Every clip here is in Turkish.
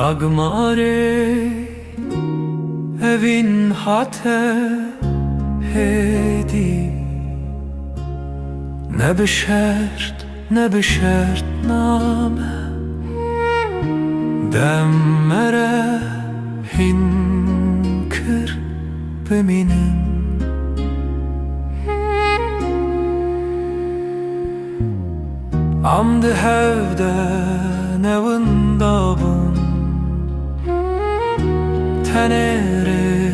Dagmare evin hate hedi ne bişert name Demmere hinkir beminin Amdı hevde nevindabın Tenere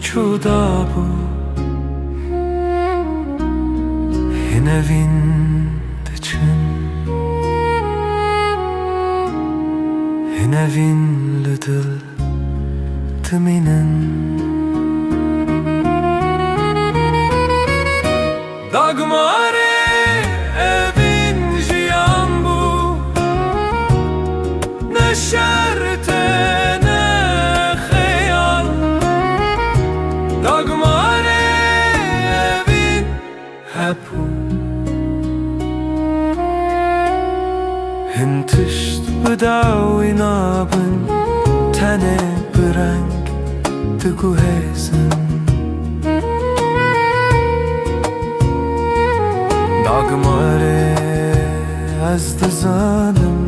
çudabu Hinevin dıçın Hinevin lidil tıminin Dagmare evin jiyan bu Ne şerte ne kheyal Dagmare evin hep Hintişt bedawi nabın Tene berang Tıku hezin Dagmare az da zalim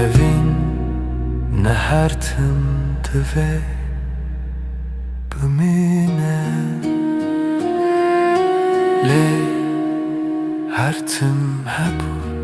Evin nehertim teve Bimine Le hertim hebu